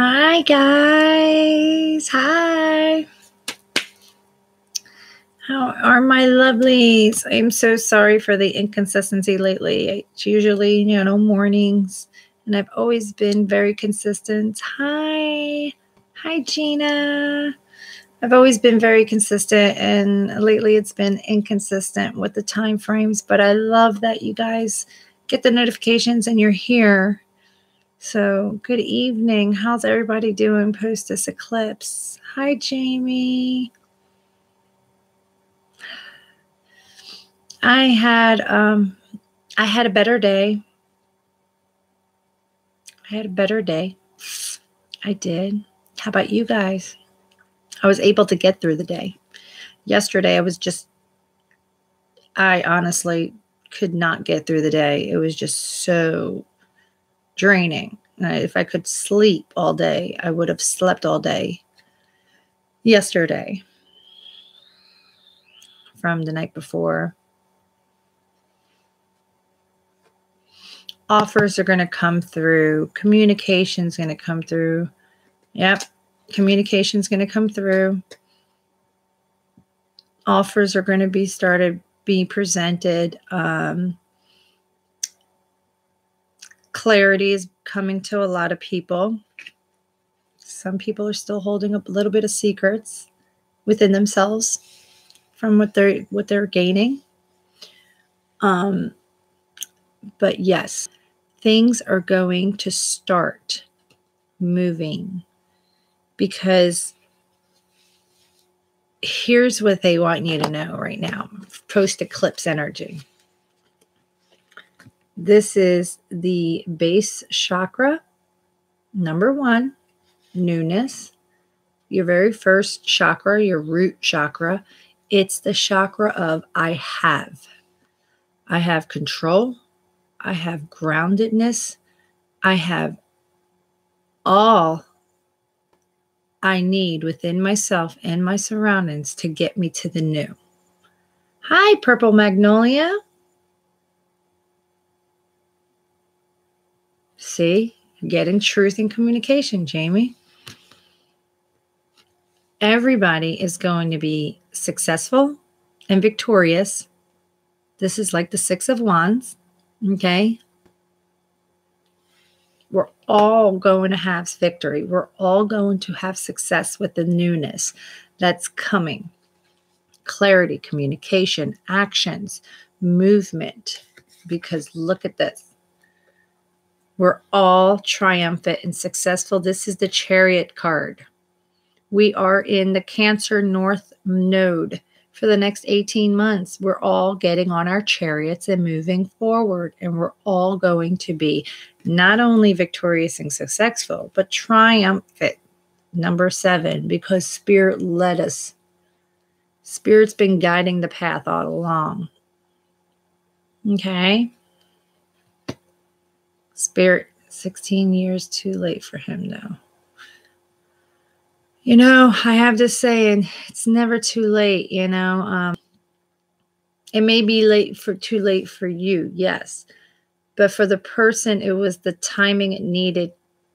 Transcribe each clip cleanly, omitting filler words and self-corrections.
Hi, guys. Hi. How are my lovelies? I'm so sorry for the inconsistency lately. It's usually, mornings, and I've always been very consistent. Hi. Hi, Gina. I've always been very consistent, and lately it's been inconsistent with the time frames, but I love that you guys get the notifications and you're here. So, good evening. How's everybody doing post this eclipse? Hi, Jamie. I had a better day. I did. How about you guys? I was able to get through the day. Yesterday, I honestly could not get through the day. It was just so draining. If I could sleep all day, I would have slept all day yesterday from the night before. Offers are going to come through. Communication's going to come through. Yep. Communication's going to come through. Offers are going to be presented. Clarity is coming to a lot of people. Some people are still holding a little bit of secrets within themselves from what they're gaining. But yes, things are going to start moving, because here's what they want you to know right now. Post-eclipse energy. This is the base chakra, number 1, newness. Your very first chakra, your root chakra. It's the chakra of I have. I have control. I have groundedness. I have all I need within myself and my surroundings to get me to the new. Hi, Purple Magnolia. See, getting truth and communication, Jamie. Everybody is going to be successful and victorious. This is like the 6 of Wands, okay? We're all going to have victory. We're all going to have success with the newness that's coming. Clarity, communication, actions, movement. Because look at this. We're all triumphant and successful. This is the Chariot card. We are in the Cancer North Node for the next 18 months. We're all getting on our chariots and moving forward, and we're all going to be not only victorious and successful, but triumphant. Number 7, because Spirit led us. Spirit's been guiding the path all along. Okay? Spirit, 16 years too late for him, though. I have this saying, it's never too late, It may be too late for you, yes. But for the person, it was the timing it needed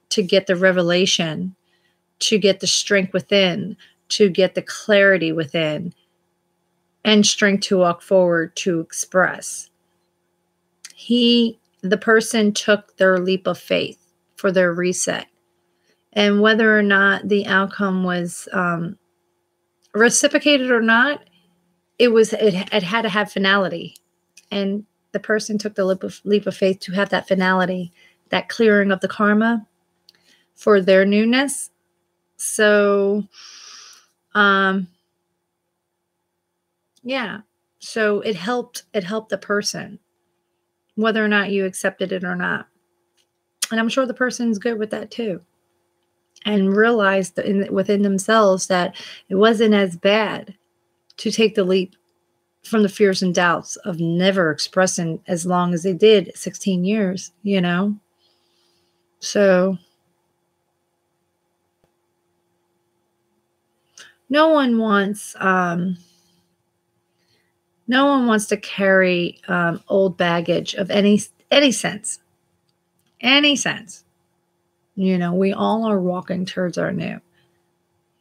to get the revelation, to get the strength within, to get the clarity within, and strength to walk forward, to express. The person took their leap of faith for their reset. And whether or not the outcome was reciprocated or not, it had to have finality. And the person took the leap of faith to have that finality, that clearing of the karma for their newness. So, yeah. So it helped the person, whether or not you accepted it or not. And I'm sure the person's good with that too. And realized within themselves that it wasn't as bad to take the leap from the fears and doubts of never expressing as long as they did, 16 years, So no one wants to carry old baggage of any sense. Any sense. We all are walking towards our new.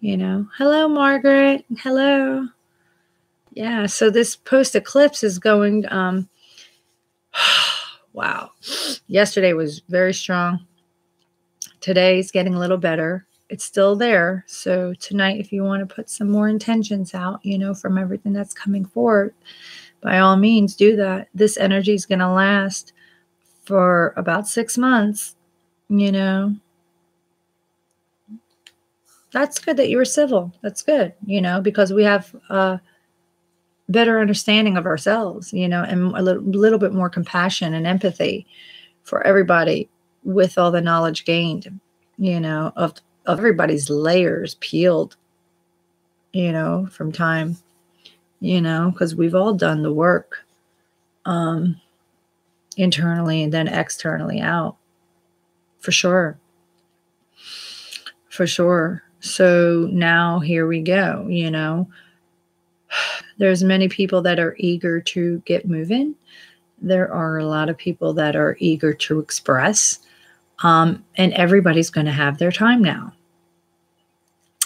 Hello, Margaret. Hello. Yeah, so this post eclipse is going, wow. Yesterday was very strong. Today's getting a little better. It's still there. So tonight, if you want to put some more intentions out, from everything that's coming forward, by all means, do that. This energy is going to last for about 6 months. That's good that you were civil. That's good, because we have a better understanding of ourselves, and a little bit more compassion and empathy for everybody with all the knowledge gained, of everybody's layers peeled, from time, because we've all done the work internally and then externally out, for sure. For sure. So now here we go, There's many people that are eager to get moving. There are a lot of people that are eager to express. And everybody's going to have their time now.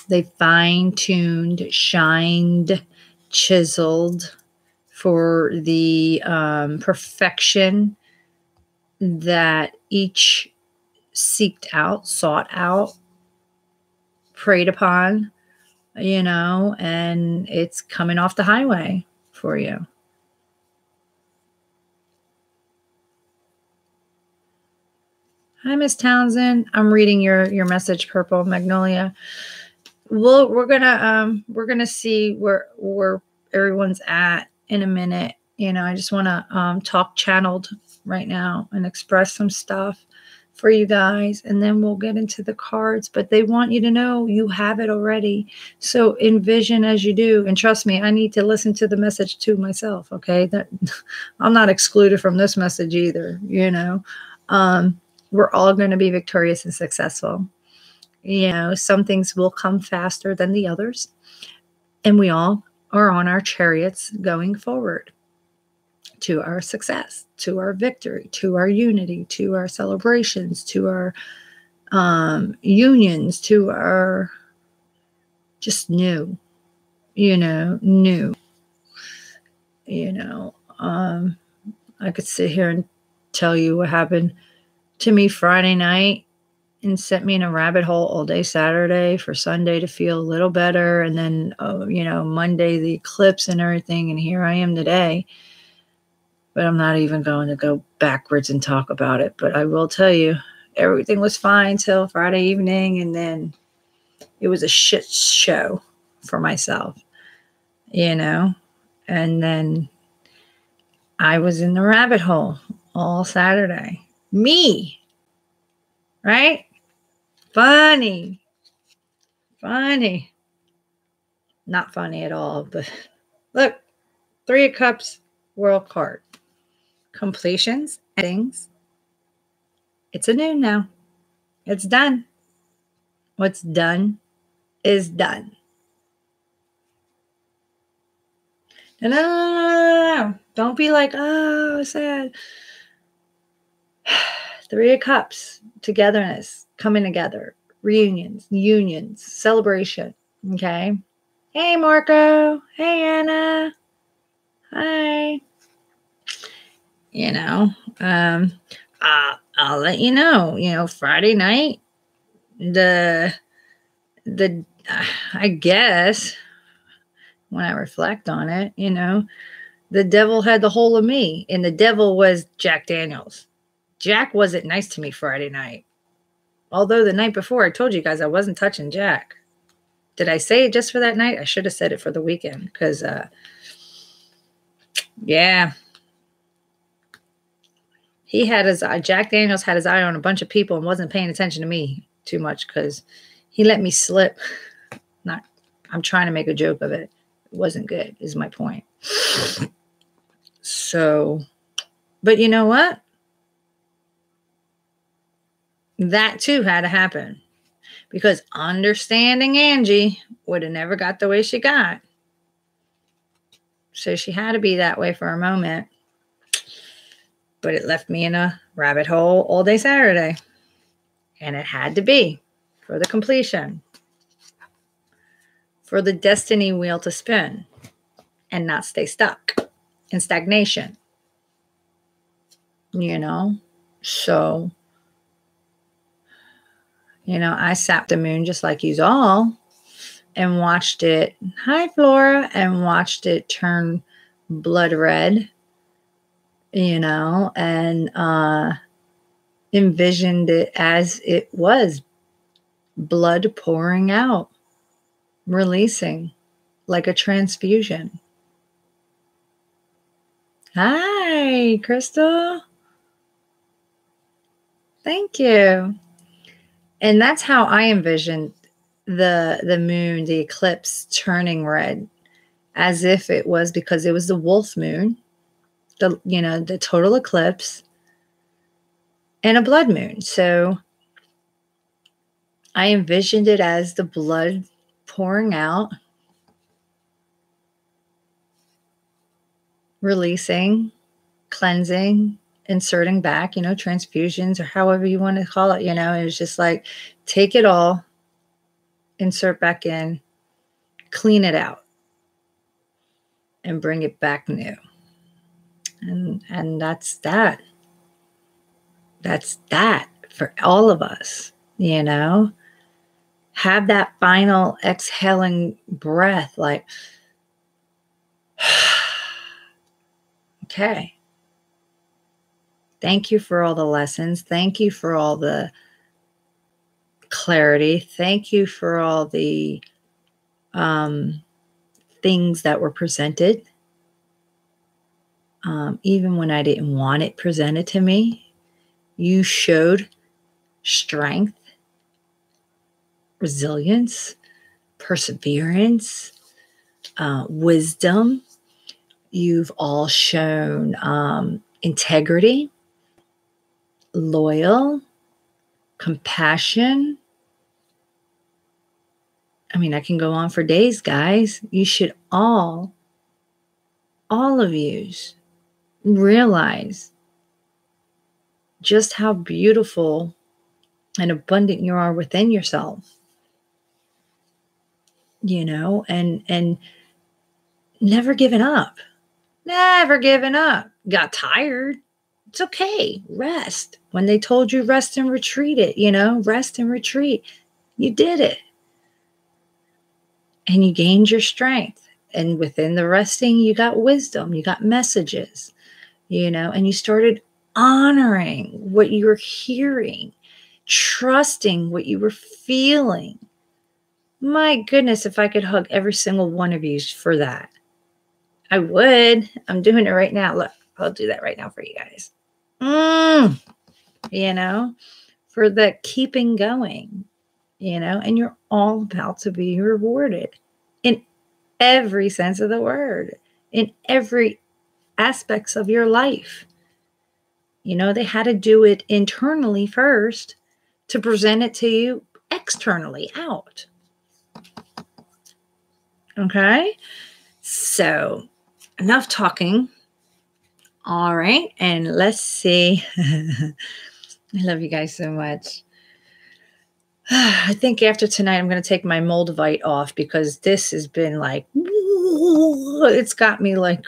They fine-tuned, shined, chiseled for the perfection that each sought out, preyed upon, and it's coming off the highway for you. Hi, Miss Townsend. I'm reading your message, Purple Magnolia. We're gonna see where everyone's at in a minute. I just want to talk channeled right now and express some stuff for you guys, and then we'll get into the cards. But they want you to know you have it already. So envision as you do, and trust me, I need to listen to the message to myself. Okay, that I'm not excluded from this message either. We're all going to be victorious and successful. Some things will come faster than the others, and we all are on our chariots going forward to our success, to our victory, to our unity, to our celebrations, to our unions, to our just new. I could sit here and tell you what happened to me Friday night and sent me in a rabbit hole all day Saturday for Sunday to feel a little better. And then, Monday, the eclipse and everything. And here I am today. But I'm not even going to go backwards and talk about it. But I will tell you, everything was fine till Friday evening. And then it was a shit show for myself, And then I was in the rabbit hole all Saturday. Me. Right? Funny. Not funny at all, but look, 3 of Cups, World card. Completions, things. It's a noon now. It's done. What's done is done. No. Don't be like, oh, sad. 3 of Cups, togetherness, coming together, reunions, unions, celebration. Okay. Hey, Marco. Hey, Anna. Hi. I'll let you know, Friday night, the I guess when I reflect on it, the devil had the whole of me, and the devil was Jack Daniels. Jack wasn't nice to me Friday night. Although the night before I told you guys I wasn't touching Jack. Did I say it just for that night? I should have said it for the weekend because, yeah. He had his eye, Jack Daniels had his eye on a bunch of people and wasn't paying attention to me too much because he let me slip. I'm trying to make a joke of it. It wasn't good, is my point. So, but you know what? That too had to happen because understanding Angie would have never got the way she got. So she had to be that way for a moment. But it left me in a rabbit hole all day Saturday. And it had to be for the completion, for the destiny wheel to spin and not stay stuck in stagnation. So, I sat the moon just like you all and watched it. Hi, Flora. And watched it turn blood red, and envisioned it as it was blood pouring out, releasing like a transfusion. Hi, Crystal. Thank you. And that's how I envisioned the moon, the eclipse turning red, as if it was because it was the wolf moon, the total eclipse, and a blood moon. So I envisioned it as the blood pouring out, releasing, cleansing, inserting back, transfusions or however you want to call it. It was just like, take it all, insert back in, clean it out, and bring it back new. And that's that. That's that for all of us, Have that final exhaling breath, like, okay. Thank you for all the lessons. Thank you for all the clarity. Thank you for all the things that were presented. Even when I didn't want it presented to me, you showed strength, resilience, perseverance, wisdom. You've all shown integrity, loyal, compassion. I mean, I can go on for days, guys. You should all of yous realize just how beautiful and abundant you are within yourself, and never giving up. Never giving up. Got tired. It's okay. Rest. When they told you rest and retreat rest and retreat. You did it. And you gained your strength. And within the resting, you got wisdom. You got messages, and you started honoring what you were hearing, trusting what you were feeling. My goodness, if I could hug every single one of you for that. I would. I'm doing it right now. Look, I'll do that right now for you guys. For the keeping going, and you're all about to be rewarded in every sense of the word, in every aspects of your life. They had to do it internally first to present it to you externally out. Okay? So, enough talking. All right. And let's see. I love you guys so much. I think after tonight, I'm going to take my Moldavite off because this has been like, it's got me like,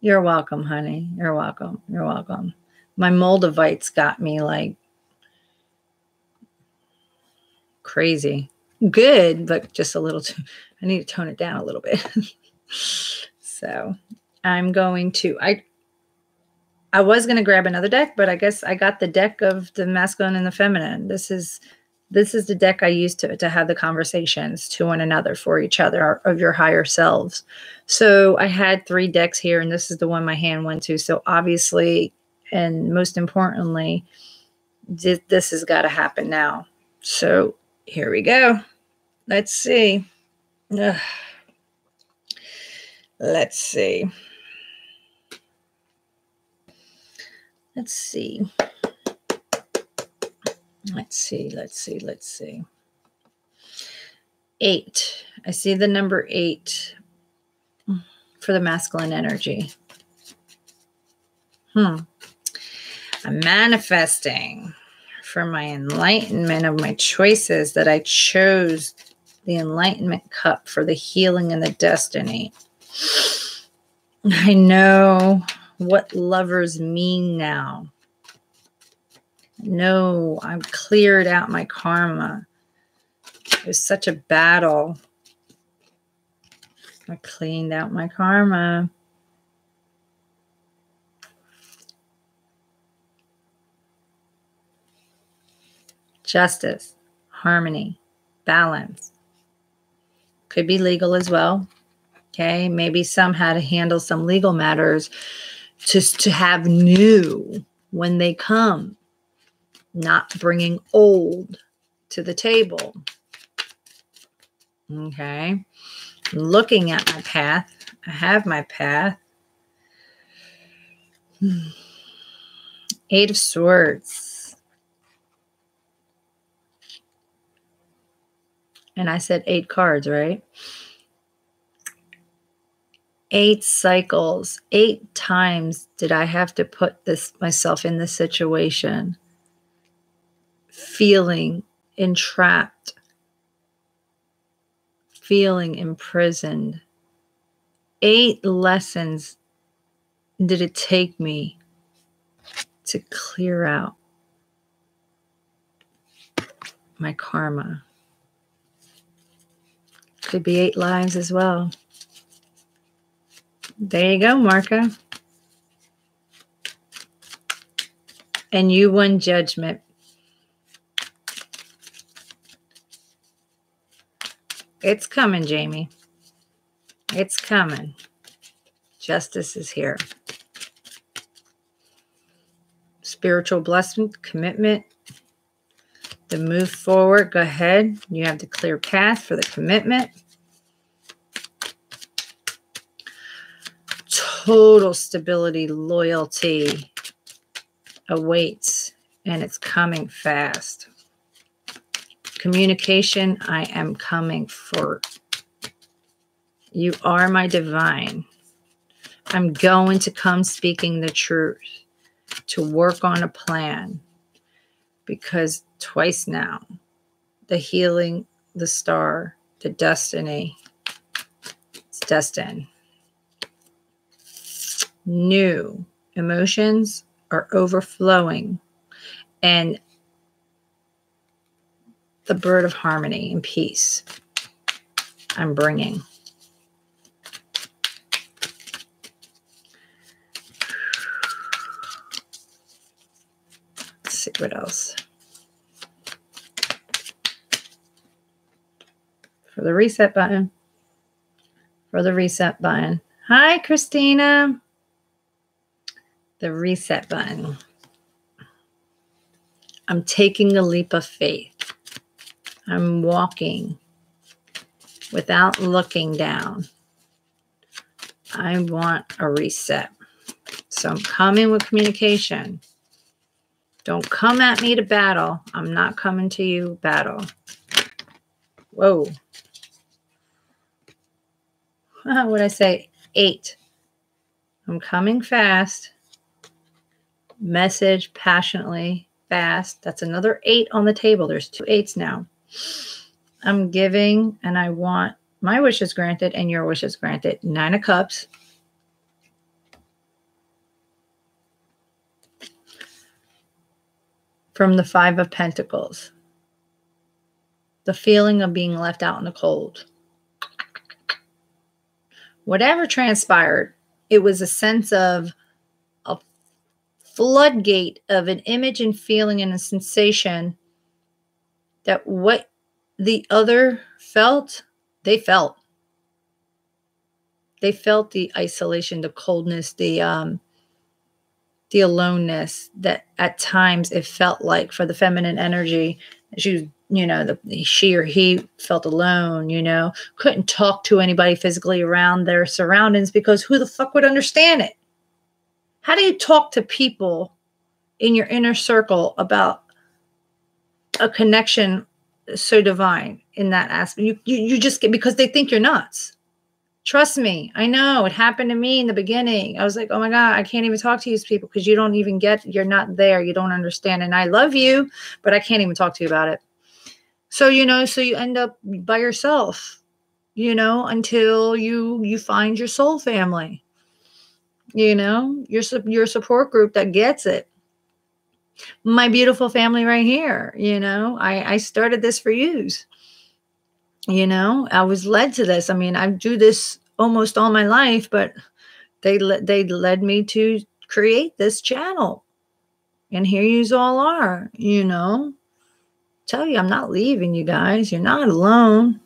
you're welcome, honey. You're welcome. You're welcome. My Moldavite's got me like crazy. Good, but just a little too, I need to tone it down a little bit. So I'm going to, I was going to grab another deck, but I guess I got the deck of the masculine and the feminine. This is the deck I use to have the conversations to one another, for each other, of your higher selves. So I had 3 decks here, and this is the one my hand went to. So obviously, and most importantly, this has got to happen now. So here we go. Let's see. Let's see. Let's see. Let's see. 8. I see the number 8 for the masculine energy. I'm manifesting. for my enlightenment of my choices, that I chose the enlightenment cup for the healing and the destiny. I know what lovers mean now. No, I've cleared out my karma. It was such a battle. I cleaned out my karma. Justice, harmony, balance. Could be legal as well. Okay, maybe some had to handle some legal matters just to have new when they come, not bringing old to the table. Okay, looking at my path. I have my path. Eight of Swords. And I said 8 cards, right? 8 cycles. 8 times did I have to put myself in this situation, feeling entrapped, feeling imprisoned. 8 lessons did it take me to clear out my karma. Could be 8 lives as well. There you go, Marka. And you won Judgment. It's coming, Jamie. It's coming. Justice is here. Spiritual blessing, commitment. To move forward, go ahead. You have the clear path for the commitment. Total stability, loyalty awaits, and it's coming fast. Communication, I am coming for. You are my divine. I'm going to come speaking the truth, to work on a plan, because twice now, the healing, the star, the destiny, it's destined. New emotions are overflowing, and the bird of harmony and peace I'm bringing. Let's see what else. For the reset button. For the reset button. Hi, Christina. The reset button. I'm taking a leap of faith. I'm walking without looking down. I want a reset. So I'm coming with communication. Don't come at me to battle. I'm not coming to you battle. Whoa. What did I say? 8. I'm coming fast. Message passionately fast. That's another 8 on the table. There's 2 8s now. I'm giving, and I want my wishes granted and your wishes granted. 9 of Cups. From the 5 of Pentacles. The feeling of being left out in the cold. Whatever transpired, it was a sense of a floodgate of an image and feeling and a sensation that what the other felt, they felt. They felt the isolation, the coldness, the aloneness that at times it felt like for the feminine energy. She was, she or he felt alone, couldn't talk to anybody physically around their surroundings because who the fuck would understand it? How do you talk to people in your inner circle about a connection so divine in that aspect? You just get, because they think you're nuts. Trust me, I know it happened to me in the beginning. I was like, oh my God, I can't even talk to these people because you don't even get, you're not there. You don't understand. And I love you, but I can't even talk to you about it. So, so you end up by yourself, until you find your soul family, your support group that gets it. My beautiful family right here, I started this for yous. I was led to this. I mean, I do this almost all my life, but they led me to create this channel. And here yous all are, Tell you, I'm not leaving you guys. You're not alone.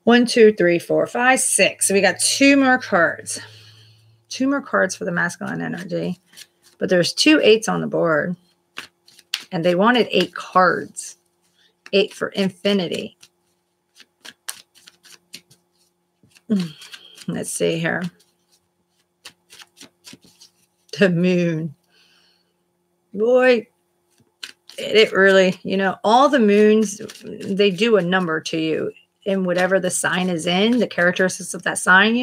1, 2, 3, 4, 5, 6. So we got 2 more cards. 2 more cards for the masculine energy. But there's 2 8s on the board. And they wanted 8 cards. 8 for infinity. Let's see here. The moon. Boy, it really, all the moons, they do a number to you. And whatever the sign is in, the characteristics of that sign,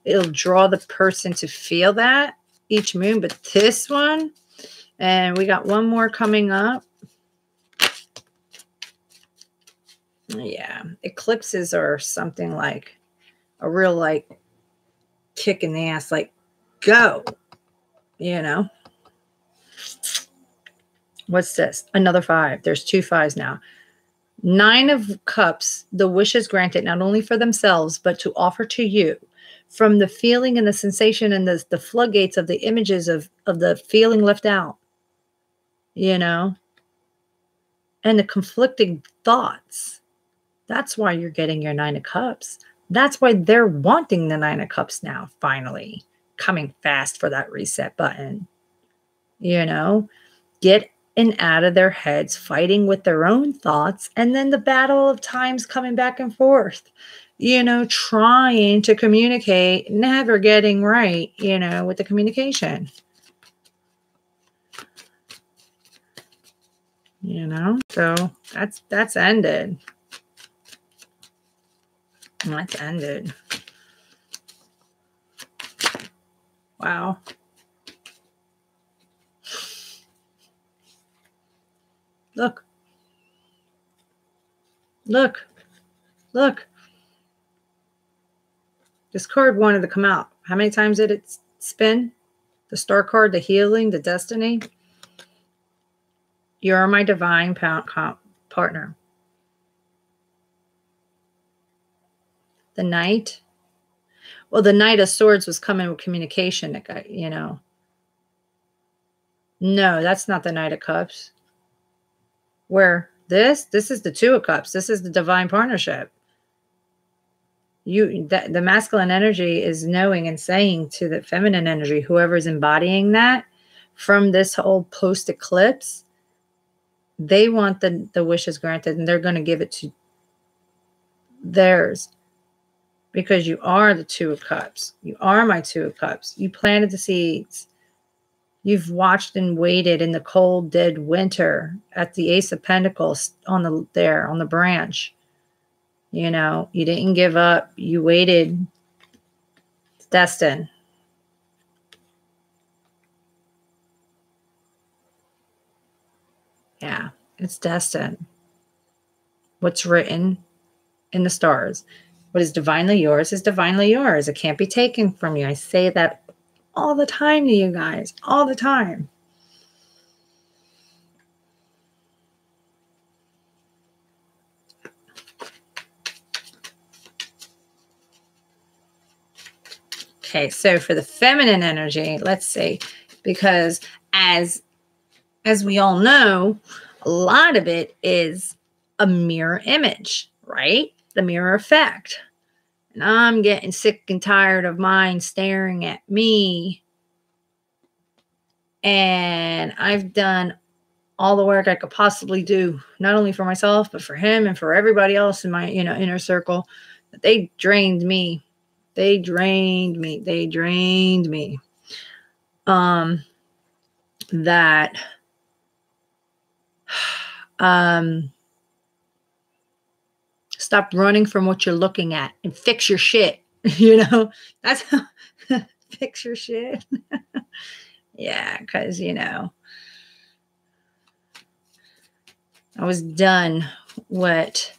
it'll draw the person to feel that each moon. But this one, and we got one more coming up. Yeah, eclipses are something like a real kick in the ass, go, What's this? Another 5. There's 2 5s now. 9 of Cups, the wish is granted not only for themselves, but to offer to you from the feeling and the sensation and the floodgates of the images of the feeling left out, and the conflicting thoughts. That's why you're getting your 9 of Cups. That's why they're wanting the 9 of Cups now, finally, coming fast for that reset button. Get in out of their heads, fighting with their own thoughts, and then the battle of times coming back and forth, trying to communicate, never getting right, with the communication. So that's ended. That's ended. Wow. Look. Look. Look. This card wanted to come out. How many times did it spin? The star card, the healing, the destiny. You're my divine partner. The Knight. Well, the Knight of Swords was coming with communication. No, that's not the Knight of Cups. Where this is the 2 of Cups. This is the divine partnership. The masculine energy is knowing and saying to the feminine energy, whoever's embodying that from this whole post eclipse, they want the wishes granted, and they're going to give it to theirs. Because you are the 2 of Cups. You are my 2 of Cups. You planted the seeds. You've watched and waited in the cold, dead winter at the Ace of Pentacles on the branch. You didn't give up. You waited. It's destined. Yeah, it's destined. What's written in the stars. What is divinely yours is divinely yours. It can't be taken from you. I say that all the time to you guys. All the time. Okay, so for the feminine energy, let's see. Because as we all know, a lot of it is a mirror image, right? The mirror effect. And I'm getting sick and tired of mine staring at me. And I've done all the work I could possibly do, not only for myself, but for him and for everybody else in my, inner circle. They drained me. They drained me. They drained me. That Stop running from what you're looking at and fix your shit. You know, that's how, fix your shit. Yeah, because, you know, I was done with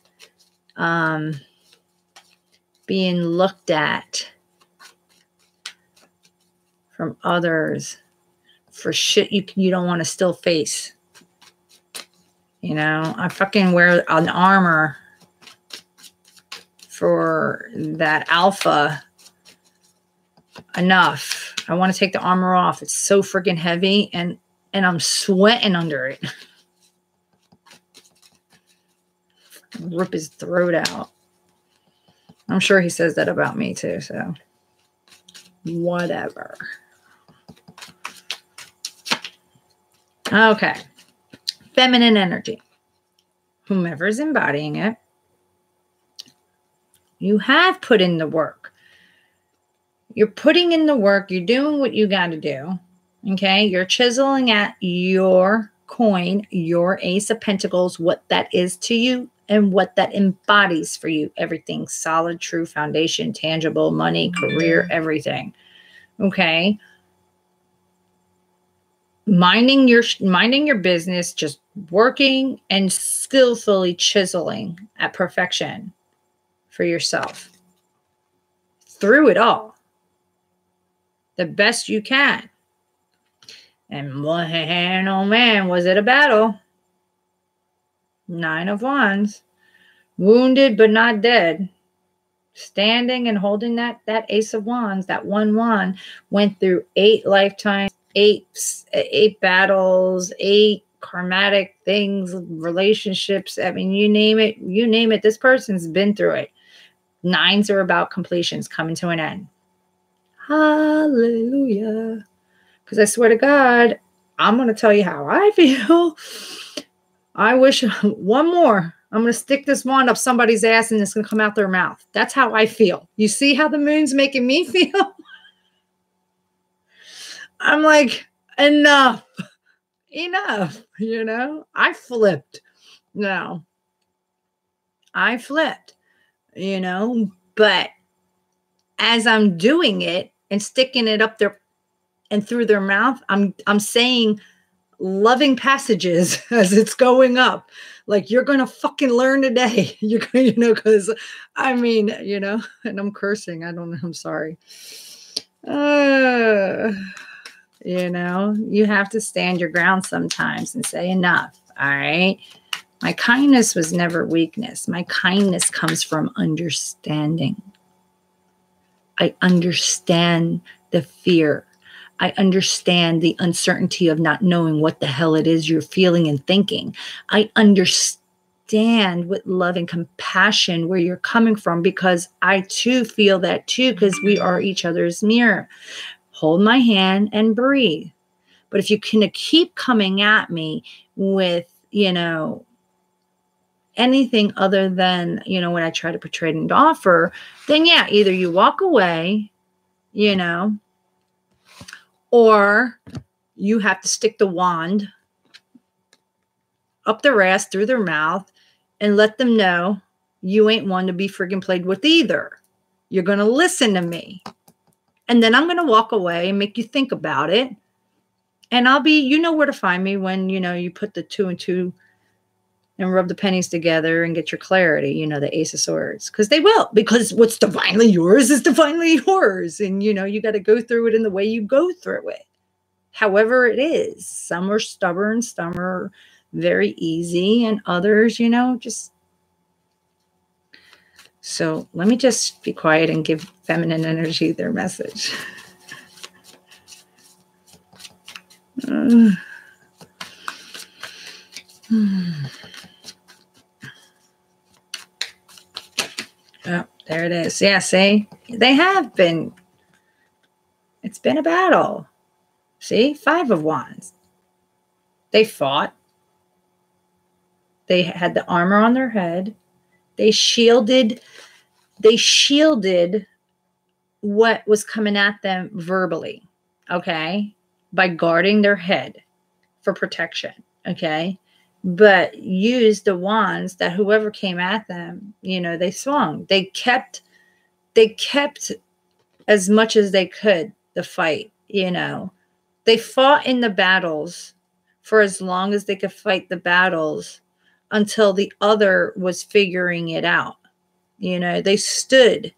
being looked at from others for shit you don't want to still face. You know, I fucking wear an armor for that alpha enough. I want to take the armor off. It's so freaking heavy, and I'm sweating under it. Rip his throat out. I'm sure he says that about me too, so whatever. Okay. Feminine energy. Whomever's embodying it, you have put in the work. You're putting in the work. You're doing what you got to do. Okay. You're chiseling at your coin, your Ace of Pentacles, what that is to you and what that embodies for you. Everything solid, true, foundation, tangible, money, career, everything. Okay. Minding your business, just working and skillfully chiseling at perfection for yourself through it all, the best you can. And man, oh man, was it a battle? 9 of Wands, wounded but not dead, standing and holding that Ace of Wands. That one wand went through 8 lifetimes, 8 battles, 8 karmatic things, relationships. I mean, you name it. This person's been through it. 9s are about completions, coming to an end. Hallelujah. Because I swear to God, I'm going to tell you how I feel. I wish one more. I'm going to stick this wand up somebody's ass and it's going to come out their mouth. That's how I feel. You see how the moon's making me feel? I'm like, enough, you know? I flipped. No, I flipped, you know? But as I'm doing it and sticking it up there and through their mouth, I'm saying loving passages as it's going up. Like, you're going to fucking learn today. You're going to, you know, because I mean, you know, and I'm cursing. I don't know. I'm sorry. You know, you have to stand your ground sometimes and say enough. All right. My kindness was never weakness. My kindness comes from understanding. I understand the fear. I understand the uncertainty of not knowing what the hell it is you're feeling and thinking. I understand with love and compassion where you're coming from, because I too feel that too, because we are each other's mirror. Hold my hand and breathe. But if you can keep coming at me with, you know, anything other than, you know, what I try to portray and offer, then yeah, either you walk away, you know, or you have to stick the wand up their ass through their mouth and let them know you ain't one to be friggin' played with either. You're going to listen to me. And then I'm going to walk away and make you think about it. And I'll be, you know where to find me when, you know, you put the 2 and 2 and rub the pennies together and get your clarity, you know, the Ace of Swords. Because they will. Because what's divinely yours is divinely yours. And, you know, you got to go through it in the way you go through it. However it is. Some are stubborn, some are very easy, and others, you know, just... So let me just be quiet and give feminine energy their message. Oh, there it is. Yeah, see? They have been. It's been a battle. See? 5 of Wands. They fought. They had the armor on their head. They shielded what was coming at them verbally, okay? By guarding their head for protection, okay? but used the wands that whoever came at them, they swung. They kept as much as they could the fight. They fought in the battles for as long as they could fight the battles until the other was figuring it out. They stood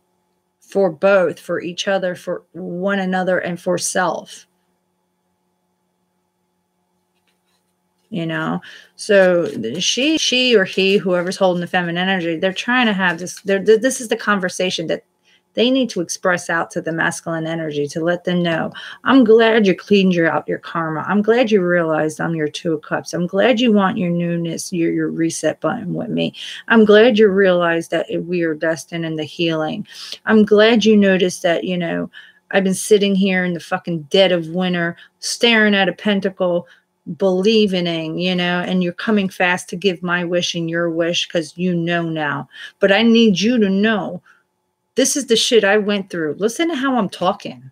for both, for each other, for one another, and for self. So she or he, whoever's holding the feminine energy, they're trying to have this. This is the conversation that they need to express out to the masculine energy, to let them know, I'm glad you cleaned out your karma. I'm glad you realized I'm your 2 of cups. I'm glad you want your newness, your reset button with me. I'm glad you realized that we are destined in the healing. I'm glad you noticed that, I've been sitting here in the fucking dead of winter, staring at a pentacle, believing, and you're coming fast to give my wish and your wish because now. But I need you to know, this is the shit I went through. Listen to how I'm talking.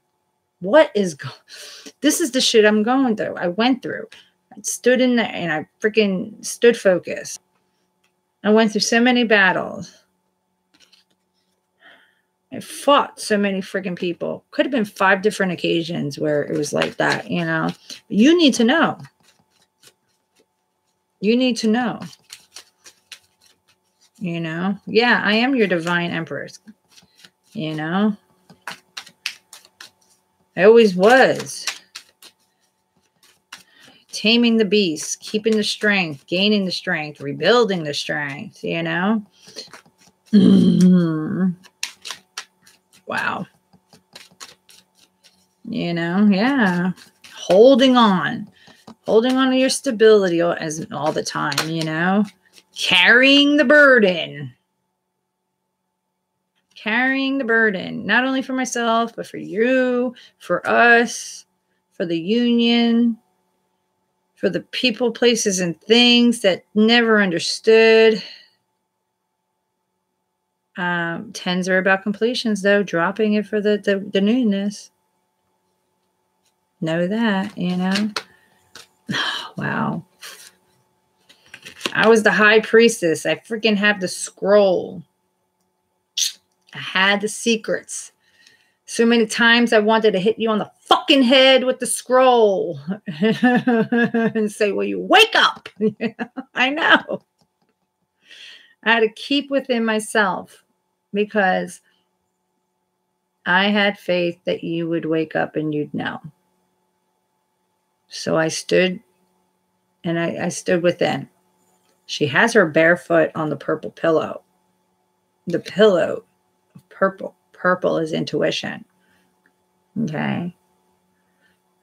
This is the shit I'm going through. I went through. I stood in there and I freaking stood focused. I went through so many battles. I fought so many freaking people. Could have been 5 different occasions where it was like that, You need to know. You need to know. Yeah, I am your divine empress. I always was. Taming the beast, keeping the strength, gaining the strength, rebuilding the strength, Wow. Yeah. Holding on to your stability all the time, Carrying the burden, not only for myself, but for you, for us, for the union, for the people, places, and things that never understood. 10s are about completions, though, dropping it for the newness. Know that, Wow. I was the high priestess. I freaking have the scroll. I had the secrets. So many times I wanted to hit you on the fucking head with the scroll and say, well, you wake up. I know. I had to keep within myself because I had faith that you would wake up and you'd know. So I stood and I stood within. She has her bare foot on the purple pillow. The pillow, purple. Purple is intuition. Okay.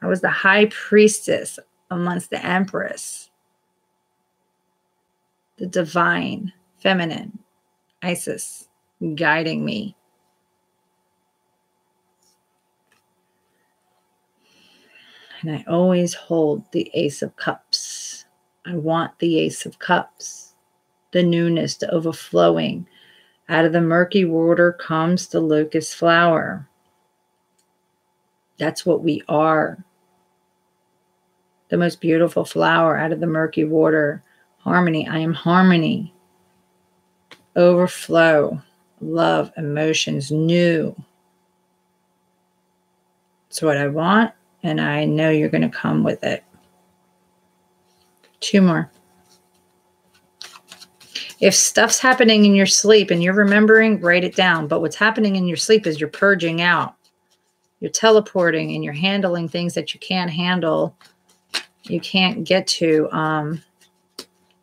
I was the high priestess amongst the empress. The divine, feminine, Isis, guiding me. And I always hold the Ace of Cups. I want the Ace of Cups. The newness, the overflowing. Out of the murky water comes the locust flower. That's what we are. The most beautiful flower out of the murky water. Harmony. I am harmony. Overflow. Love, emotions, new. It's what I want, and I know you're going to come with it. 2 more. If stuff's happening in your sleep and you're remembering, write it down. But what's happening in your sleep is you're purging out. You're teleporting and you're handling things that you can't handle. You can't get to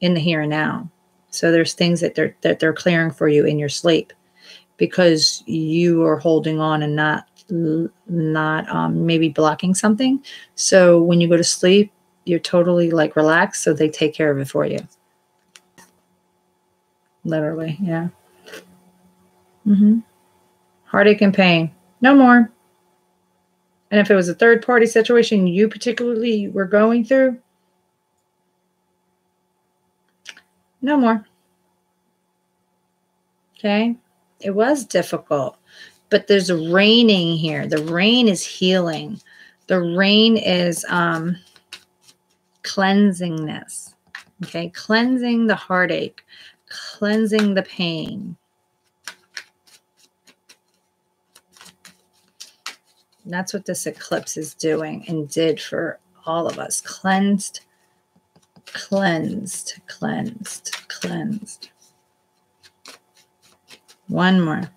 in the here and now. So there's things that they're clearing for you in your sleep because you are holding on and not maybe blocking something. So when you go to sleep, you're totally like relaxed. So they take care of it for you. Literally, yeah. Heartache and pain, no more. And if it was a third-party situation you particularly were going through, no more. Okay? It was difficult, but there's raining here. The rain is healing. The rain is cleansing this. Okay, cleansing the heartache, cleansing the pain. And that's what this eclipse is doing and did for all of us. Cleansed, cleansed, cleansed, cleansed. One more.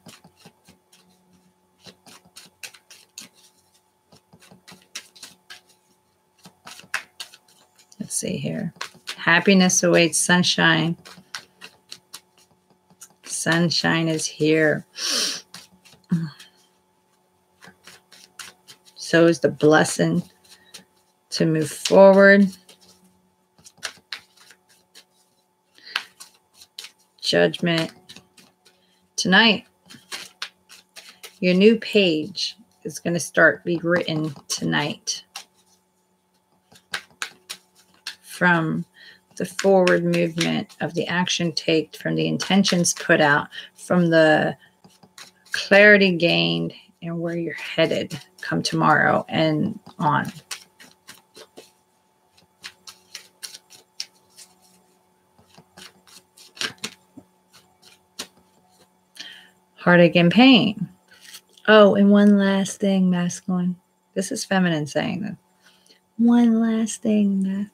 Let's see here. Happiness awaits sunshine. Sunshine is here. So is the blessing to move forward. Judgment. Tonight, your new page is going to be written tonight. From the forward movement of the action taken, from the intentions put out, from the clarity gained, and where you're headed come tomorrow and on. Heartache and pain. Oh, and one last thing, masculine. This is feminine saying that. One last thing.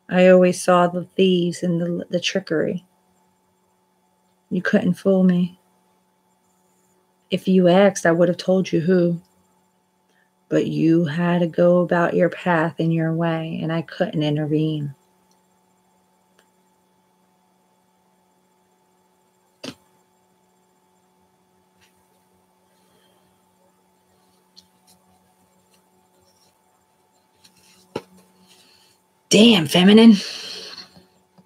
I always saw the thieves and the trickery. You couldn't fool me. If you asked, I would have told you who. But you had to go about your path in your way, and I couldn't intervene. Damn, feminine.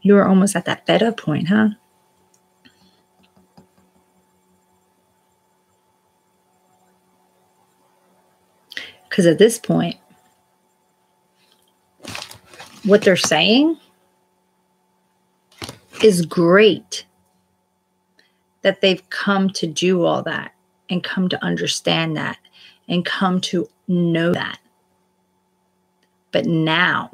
You were almost at that fed up point, huh? Because at this point, what they're saying is great that they've come to do all that and come to understand that and come to know that. But now,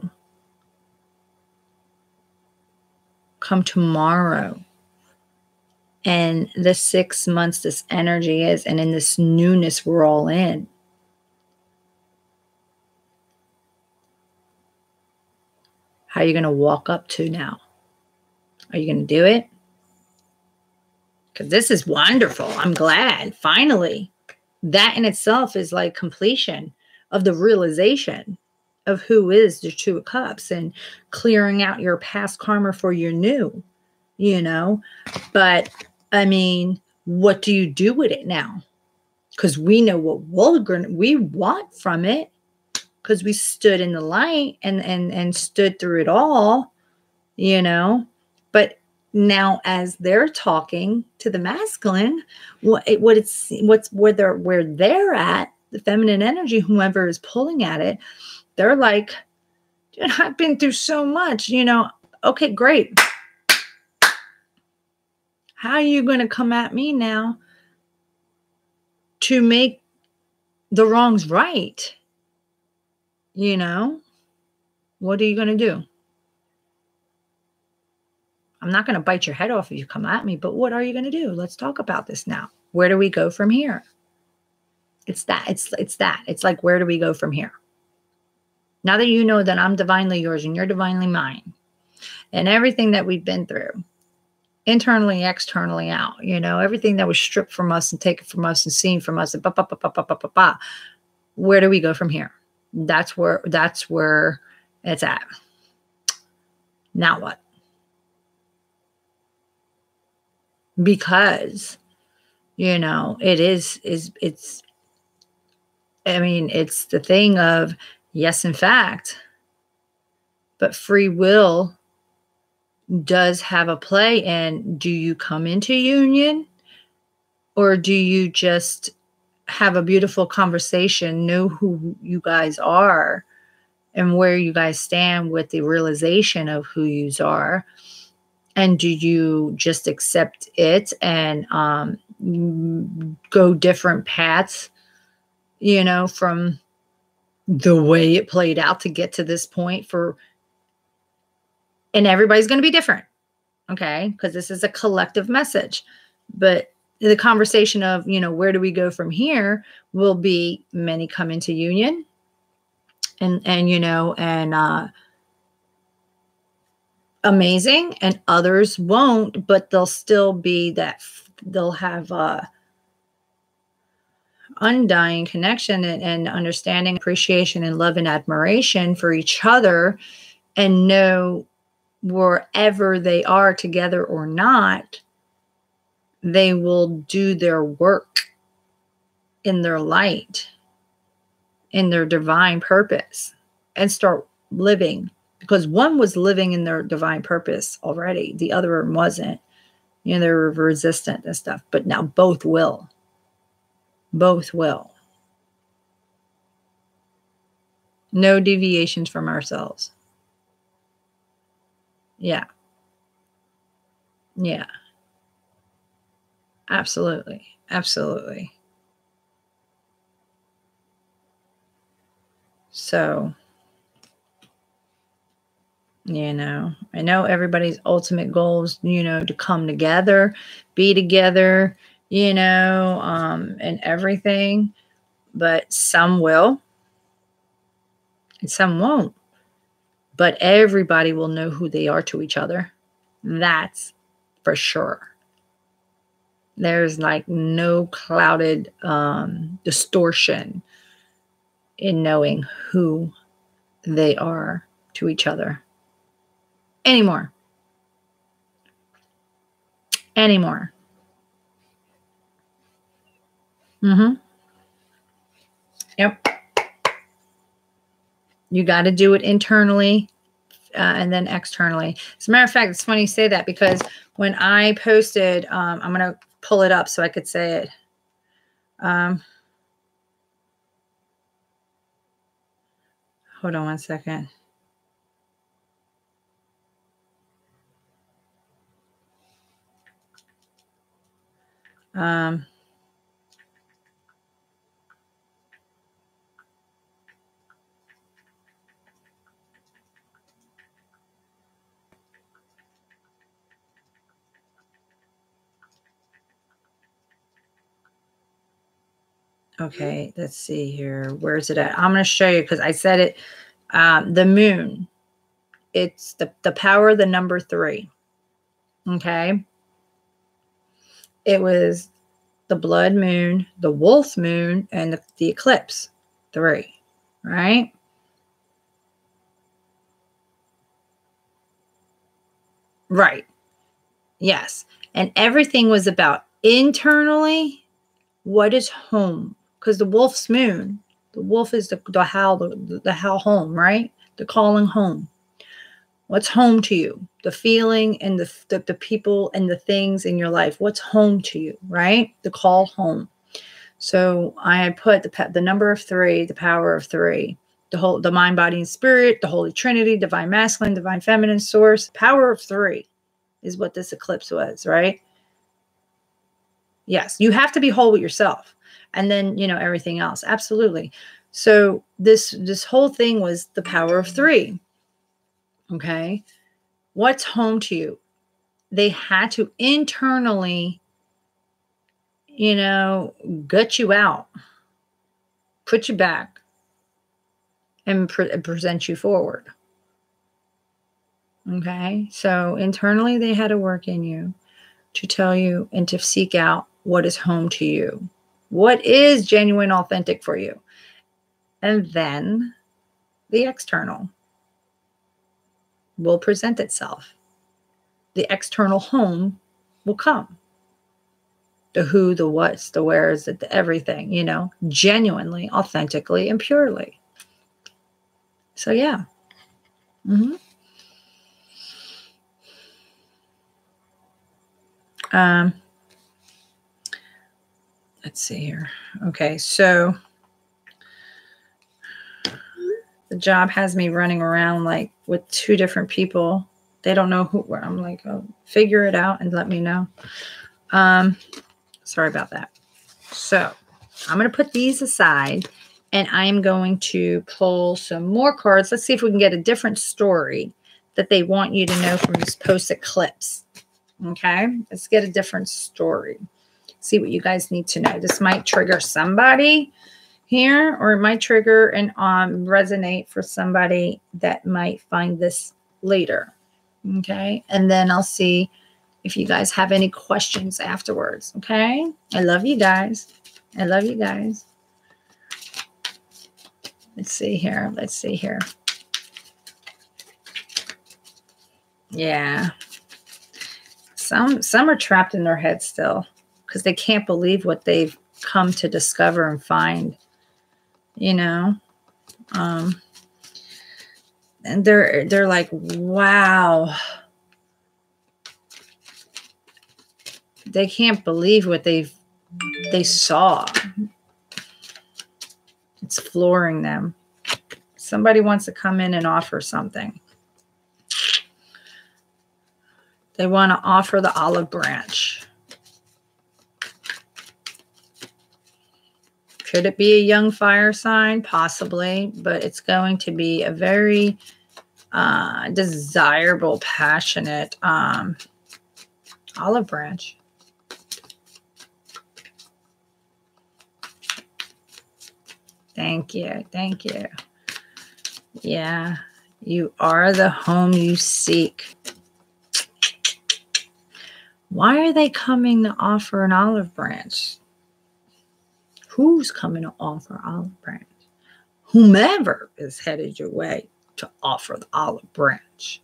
come tomorrow, and the 6 months this energy is, and in this newness we're all in. How are you going to walk up to now? Are you going to do it? Because this is wonderful. I'm glad. Finally. That in itself is like completion of the realization of who is the Two of Cups and clearing out your past karma for your new, you know. But, I mean, what do you do with it now? Because we know what we want from it. Because we stood in the light and stood through it all, you know. But now, as they're talking to the masculine, where they're at, the feminine energy, whoever is pulling at it, they're like, dude, I've been through so much, you know. Okay, great. How are you going to come at me now to make the wrongs right? You know, what are you going to do? I'm not going to bite your head off if you come at me, but what are you going to do? Let's talk about this now. Where do we go from here? It's that. It's like, where do we go from here? Now that you know that I'm divinely yours and you're divinely mine, and everything that we've been through, internally, externally, out, you know, everything that was stripped from us and taken from us and seen from us, and where do we go from here? That's where it's at. Now what? Because, you know, it's the thing of, yes, in fact, but free will does have a play in, do you come into union, or do you just have a beautiful conversation, know who you guys are and where you guys stand with the realization of who you are, and do you just accept it and go different paths, you know, from the way it played out to get to this point for And everybody's going to be different. Okay. Because this is a collective message. But the conversation of, where do we go from here will be many come into union and amazing, and others won't, but they'll still be they'll have undying connection and understanding, appreciation, and love and admiration for each other, and know wherever they are together or not, they will do their work in their light, in their divine purpose, and start living, because one was living in their divine purpose already. The other one wasn't. They were resistant and stuff, but now both will. Both will. No deviations from ourselves. Yeah. Yeah. Absolutely. Absolutely. So, I know everybody's ultimate goal is, to come together, be together, and everything, but some will and some won't. But everybody will know who they are to each other. That's for sure. There's like no clouded distortion in knowing who they are to each other anymore. Yep. You got to do it internally and then externally. As a matter of fact, it's funny you say that, because when I posted, I'm going to pull it up so I could say it. Hold on one second. Okay, let's see here. Where is it at? I'm going to show you, because I said it. The moon. It's the power of the number 3. Okay. It was the blood moon, the wolf moon, and the eclipse 3. Right? Right. Yes. And everything was about internally, what is home? Because the wolf's moon, the wolf is the howl, the howl home, right? The calling home. What's home to you? The feeling and the people and the things in your life. What's home to you, right? The call home. So I had put the number of 3, the power of 3, the mind, body, and spirit, the Holy Trinity, divine masculine, divine feminine, source. Power of 3 is what this eclipse was, right? Yes, you have to be whole with yourself, and then everything else. Absolutely. So this whole thing was the power of 3. Okay, what's home to you? They had to internally, gut you out, put you back, and present you forward. Okay, so internally they had to work in you to tell you and to seek out what is home to you, what is genuine, authentic for you. And then the external will present itself. The external home will come. The who, the what's, the where's, the everything, genuinely, authentically, and purely. So, yeah. Let's see here. Okay, so the job has me running around like with 2 different people. They don't know who. I'm like, oh, figure it out and let me know. Sorry about that. So I'm going to put these aside, and I'm going to pull some more cards. Let's see if we can get a different story that they want you to know from this post eclipse. Okay, let's get a different story. See what you guys need to know. This might trigger somebody here, or it might trigger and resonate for somebody that might find this later. Okay, and then I'll see if you guys have any questions afterwards. Okay, I love you guys. I love you guys. Let's see here. Let's see here. Yeah. Some are trapped in their head still because they can't believe what they've come to discover and find, you know. And they're like, wow. They can't believe what they saw. It's flooring them. Somebody wants to come in and offer something. They want to offer the olive branch. Could it be a young fire sign? Possibly, but it's going to be a very desirable, passionate olive branch. Thank you. Thank you. Yeah, you are the home you seek. Why are they coming to offer an olive branch? Who's coming to offer olive branch? Whomever is headed your way to offer the olive branch.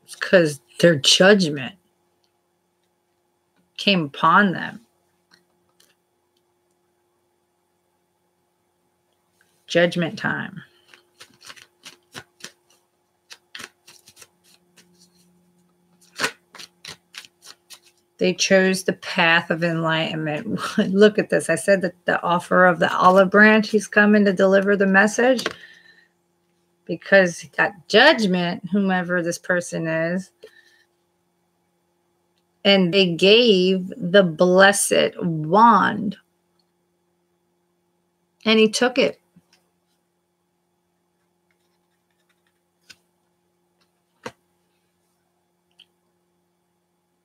It's because their judgment came upon them. Judgment time. They chose the path of enlightenment. Look at this. I said that the offer of the olive branch, he's coming to deliver the message because he got judgment, whomever this person is. And they gave the blessed wand. And he took it.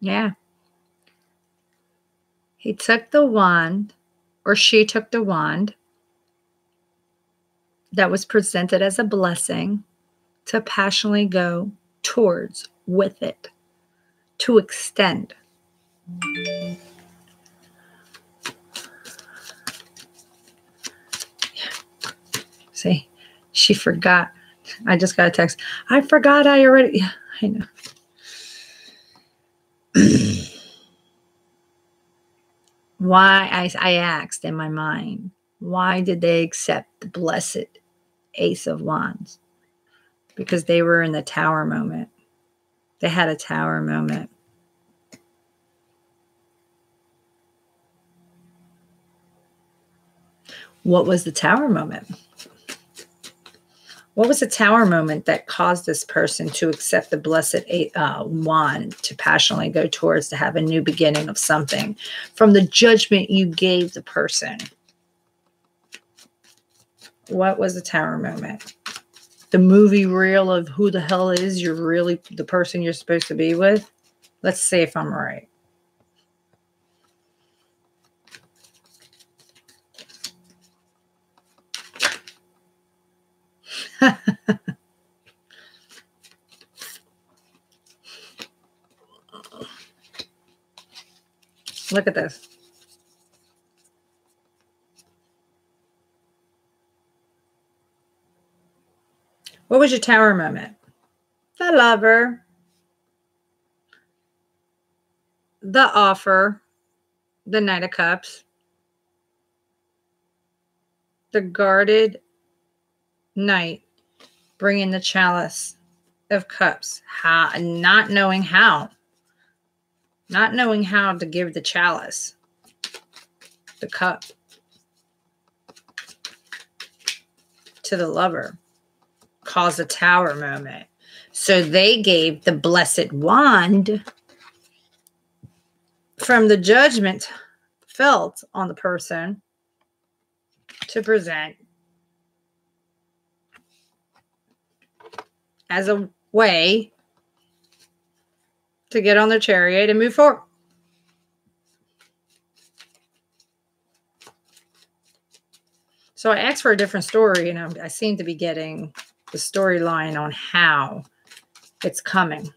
Yeah. He took the wand, or she took the wand that was presented as a blessing to passionately go towards with it, to extend. See, she forgot. I just got a text. I forgot I already. Yeah, I know. Why, I asked in my mind, why did they accept the blessed Ace of Wands? Because they were in the tower moment. They had a tower moment. What was the tower moment? What was the tower moment that caused this person to accept the blessed wand, to passionately go towards, to have a new beginning of something from the judgment you gave the person? What was the tower moment? The movie reel of who the hell is you're really the person you're supposed to be with? Let's see if I'm right. Look at this. What was your tower moment? The lover. The offer. The Knight of Cups. The guarded knight bringing the chalice of cups. Not knowing how. Not knowing how to give the chalice. The cup. To the lover. Cause a tower moment. So they gave the blessed wand from the judgment felt on the person to present as a way to get on their chariot and move forward. So I asked for a different story, and I seem to be getting the storyline on how it's coming.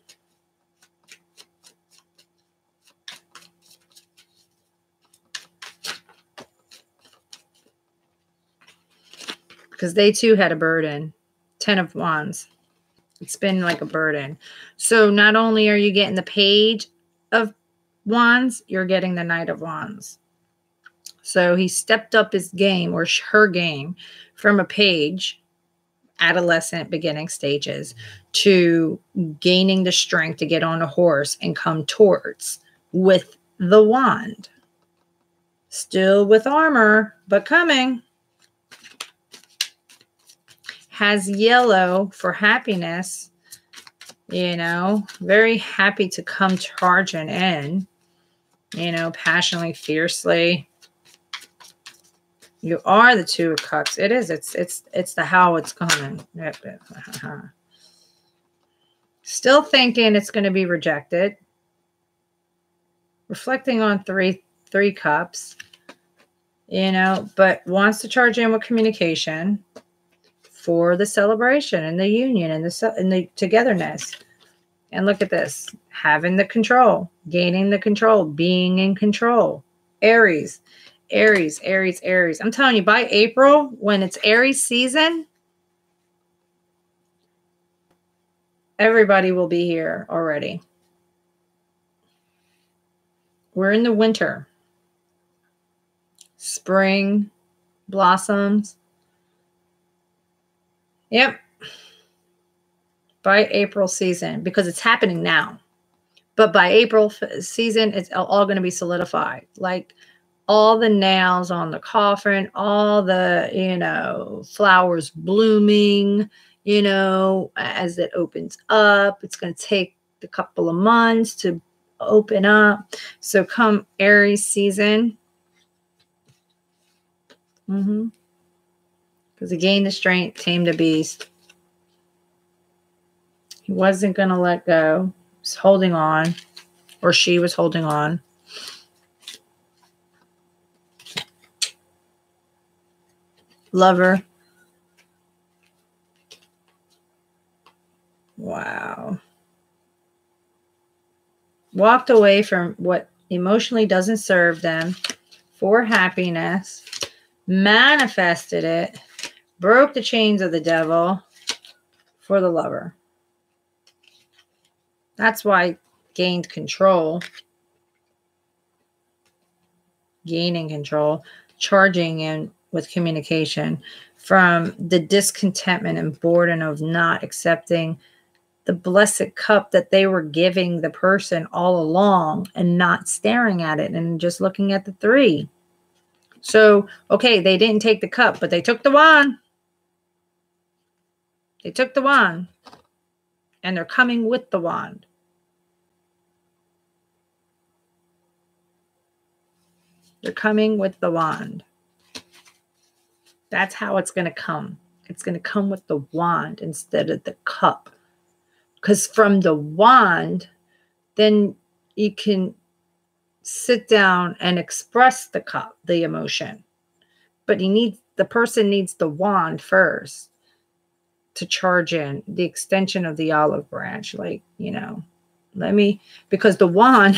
Because they too had a burden. 10 of Wands. It's been like a burden. So not only are you getting the Page of Wands, you're getting the Knight of Wands. So he stepped up his game, or her game, from a page, adolescent beginning stages, to gaining the strength to get on a horse and come towards with the wand. Still with armor, but coming. Has yellow for happiness. You know, very happy to come charging in. You know, passionately, fiercely. You are the Two of Cups. It is. It's the how it's coming. Still thinking it's going to be rejected. Reflecting on three cups. You know, but wants to charge in with communication for the celebration and the union and the togetherness. And look at this. Having the control. Gaining the control. Being in control. Aries. Aries, Aries, Aries. I'm telling you, by April, when it's Aries season, everybody will be here already. We're in the winter. Spring blossoms. Yep. By April season, because it's happening now. But by April season, it's all going to be solidified. Like all the nails on the coffin, all the, you know, flowers blooming, you know, as it opens up. It's going to take a couple of months to open up. So come Aries season. Because he gained the strength, tamed the beast. He wasn't going to let go. He was holding on, or she was holding on. Lover. Wow. Walked away from what emotionally doesn't serve them for happiness. Manifested it. Broke the chains of the devil for the lover. That's why gained control. Gaining control. Charging in with communication from the discontentment and boredom of not accepting the blessed cup that they were giving the person all along and not staring at it and just looking at the three. So, okay, they didn't take the cup, but they took the wand. They took the wand. And they're coming with the wand. They're coming with the wand. That's how it's going to come. It's going to come with the wand instead of the cup. Because from the wand, then you can sit down and express the cup, the emotion. But the person needs the wand first to charge in, the extension of the olive branch. Like, you know, because the wand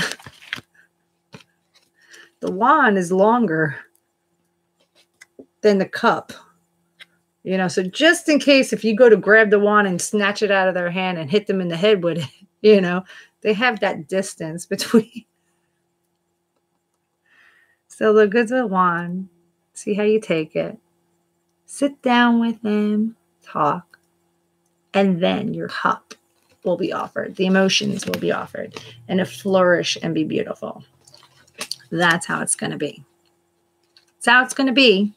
is longer than the cup. You know, so just in case if you go to grab the wand and snatch it out of their hand and hit them in the head with it, you know, they have that distance between. So look at the wand. See how you take it. Sit down with them, talk, and then your cup will be offered. The emotions will be offered, and it flourish and be beautiful. That's how it's going to be. That's how it's going to be.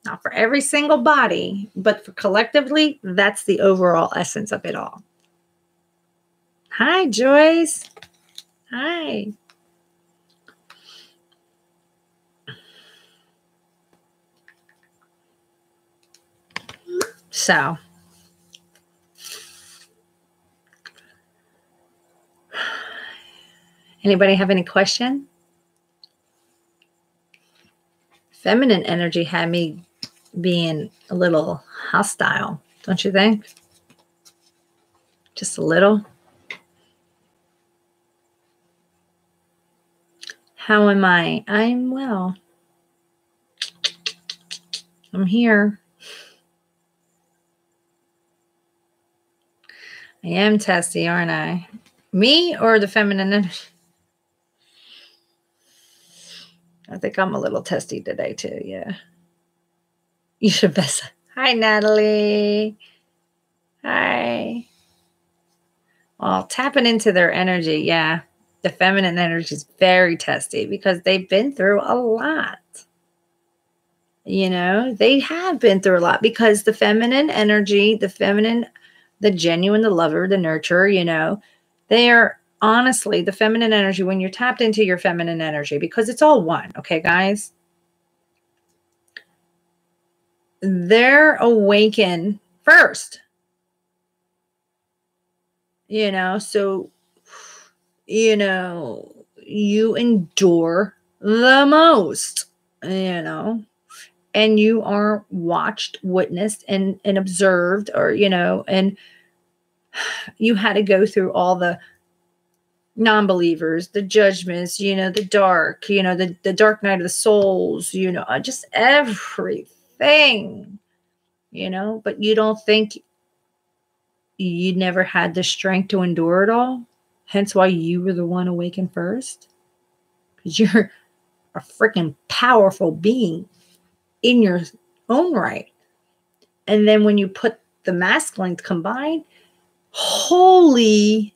Not for every single body, but for collectively, that's the overall essence of it all. Hi, Joyce. Hi. So, Anybody have any question? Feminine energy had me being a little hostile, don't you think? Just a little. How am I? I'm well. I'm here. I am testy, aren't I? Me or the feminine energy? I think I'm a little testy today too, yeah. You should best. Hi, Natalie. Hi. Well, tapping into their energy, yeah. The feminine energy is very testy because they've been through a lot. You know, they have been through a lot because the feminine energy, the feminine, the genuine, the lover, the nurturer, you know, they are honestly the feminine energy when you're tapped into your feminine energy because it's all one. Okay, guys? They're awakened first, you know, so, you know, you endure the most, you know, and you are watched, witnessed, and observed, or, you know, and you had to go through all the non-believers, the judgments, you know, the dark, you know, the dark night of the souls, you know, just everything, you know, but you don't think you never had the strength to endure it all. Hence why you were the one awakened first. Because you're a freaking powerful being in your own right. And then when you put the masculines combined, holy,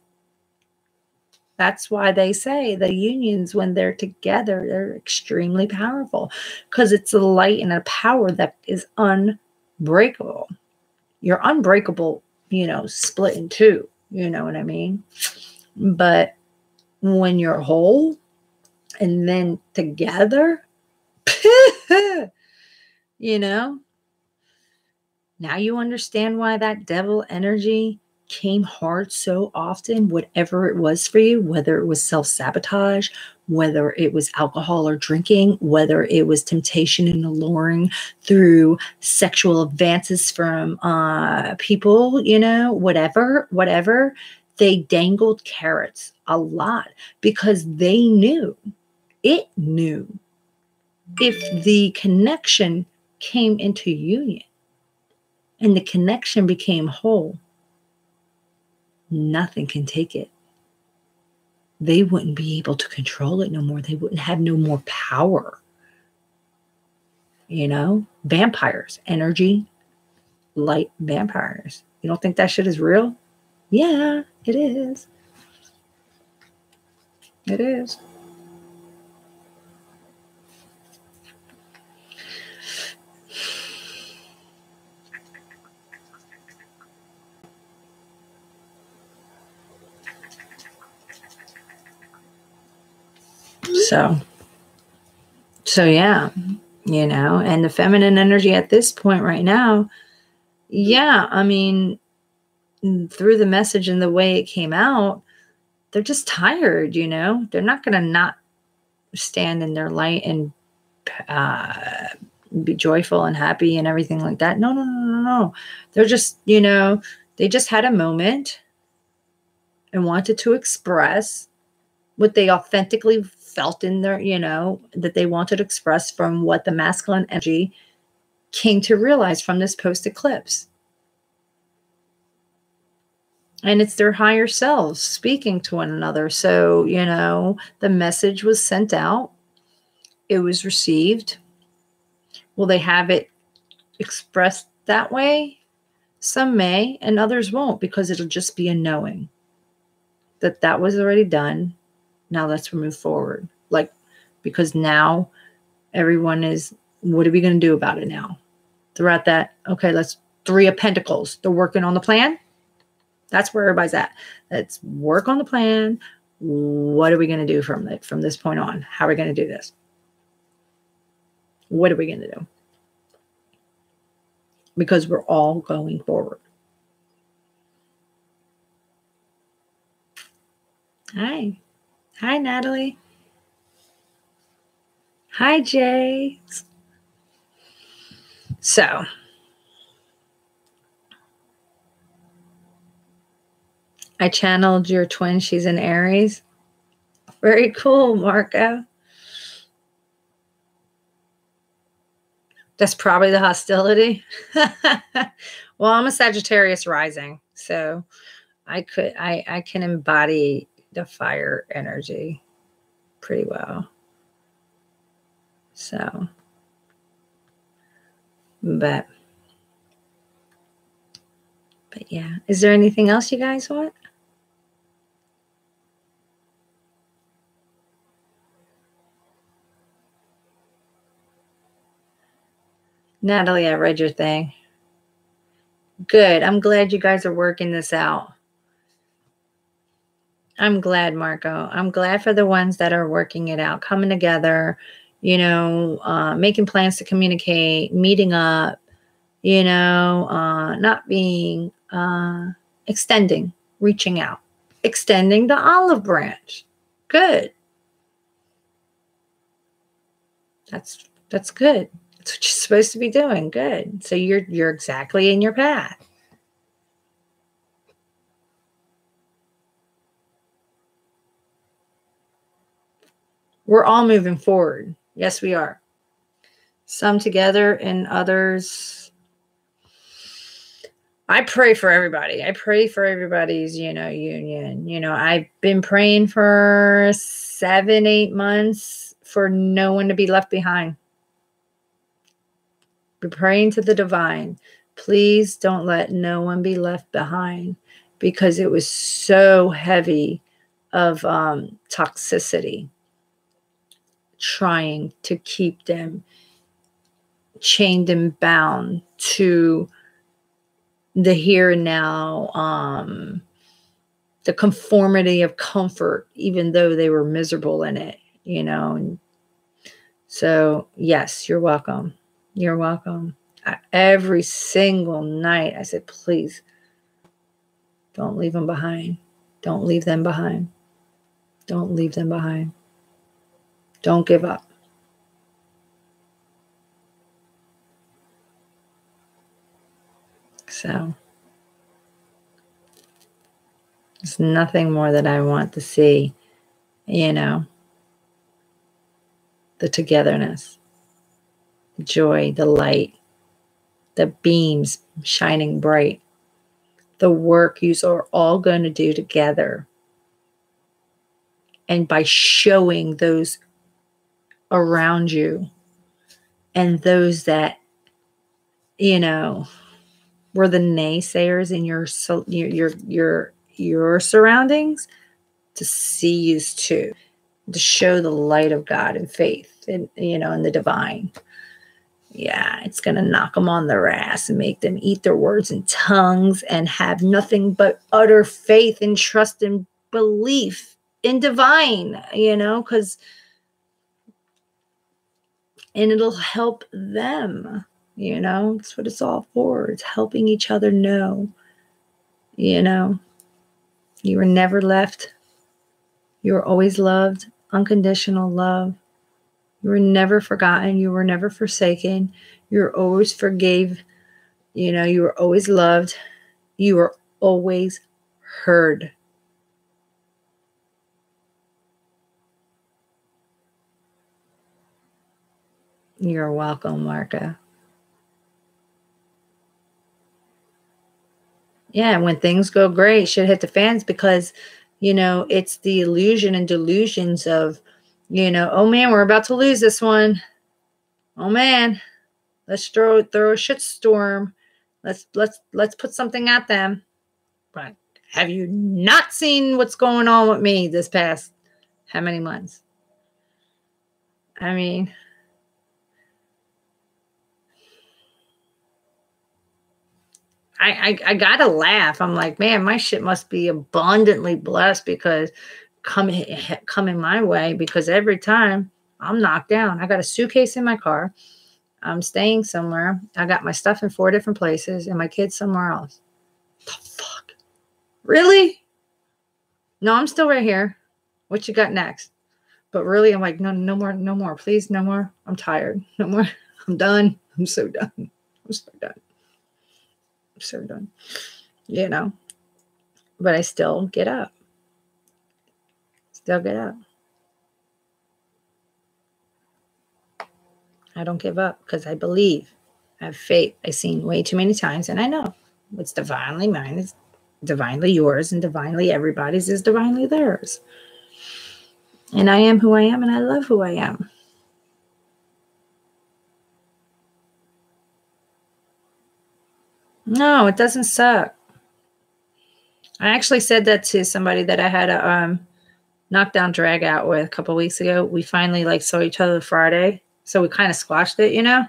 that's why they say the unions, when they're together, they're extremely powerful because it's a light and a power that is unbreakable. You're unbreakable, you know, split in two, you know what I mean? But when you're whole and then together, you know, now you understand why that devil energy came hard so often, whatever it was for you, whether it was self-sabotage, whether it was alcohol or drinking, whether it was temptation and alluring through sexual advances from people, you know, whatever. They dangled carrots a lot because they knew, it knew if the connection came into union and the connection became whole, nothing can take it. They wouldn't be able to control it no more. They wouldn't have no more power. You know, vampires, energy, light vampires. You don't think that shit is real? Yeah, it is. It is. So yeah, you know, and the feminine energy at this point right now, yeah, I mean, through the message and the way it came out, they're just tired, you know. They're not going to not stand in their light and be joyful and happy and everything like that. No. They're just, you know, they just had a moment and wanted to express what they authentically felt in their, you know, that they wanted to express from what the masculine energy came to realize from this post eclipse. And it's their higher selves speaking to one another. So, you know, the message was sent out. It was received. Will they have it expressed that way? Some may, and others won't, because it'll just be a knowing that that was already done. Now let's move forward. Like, because now everyone is, what are we going to do about it now? Throughout that, okay, let's Three of Pentacles. They're working on the plan. That's where everybody's at. Let's work on the plan. What are we going to do from this point on? How are we going to do this? What are we going to do? Because we're all going forward. Hi. Hi, Natalie. Hi, Jay. So, I channeled your twin. She's in Aries. Very cool, Marco. That's probably the hostility. Well, I'm a Sagittarius rising, so I can embody the fire energy pretty well. So, but yeah. Is there anything else you guys want? Natalie, I read your thing. Good. I'm glad you guys are working this out. I'm glad, Marco. I'm glad for the ones that are working it out, coming together, making plans to communicate, meeting up, not being, extending, reaching out, extending the olive branch. Good. That's good. That's what you're supposed to be doing. Good. So you're exactly in your path. We're all moving forward. Yes, we are. Some together and others. I pray for everybody. I pray for everybody's, union. I've been praying for 7, 8 months for no one to be left behind. We're praying to the divine. Please don't let no one be left behind, because it was so heavy of toxicity, trying to keep them chained and bound to the here and now, the conformity of comfort, even though they were miserable in it, And so, yes, you're welcome. You're welcome. Every single night, I said, please don't leave them behind. Don't leave them behind. Don't leave them behind. Don't give up. So, there's nothing more that I want to see, the togetherness, the joy, the light, the beams shining bright, the work you are all going to do together. And by showing those around you and those that, were the naysayers in your surroundings, to see you too, to show the light of God and faith and, in the divine. Yeah, it's going to knock them on their ass and make them eat their words in tongues and have nothing but utter faith and trust and belief in divine, because, and it'll help them, that's what it's all for. It's helping each other know, you were never left. You were always loved, unconditional love. You were never forgotten. You were never forsaken. You were always forgave. You were always loved. You were always heard. You're welcome, Marca. Yeah, when things go great, shit hit the fans, because, it's the illusion and delusions of, oh man, we're about to lose this one. Oh man, let's throw a shitstorm. Let's put something at them. But have you not seen what's going on with me this past how many months? I mean, I gotta laugh. I'm like, man, my shit must be abundantly blessed, because coming my way, because every time I'm knocked down, I got a suitcase in my car. I'm staying somewhere. I got my stuff in 4 different places and my kids somewhere else. The fuck? Really? No, I'm still right here. What you got next? But really, I'm like, no, no more, no more. Please, no more. I'm tired. No more. I'm done. I'm so done. I'm so done. I'm so done. You know, but I still get up. Still get up. I don't give up because I believe. I have faith. I've seen way too many times, and I know what's divinely mine is divinely yours, and divinely everybody's is divinely theirs. And I am who I am, and I love who I am. No, it doesn't suck. I actually said that to somebody that I had a knockdown drag out with a couple weeks ago. We finally like saw each other Friday, so we kind of squashed it, you know.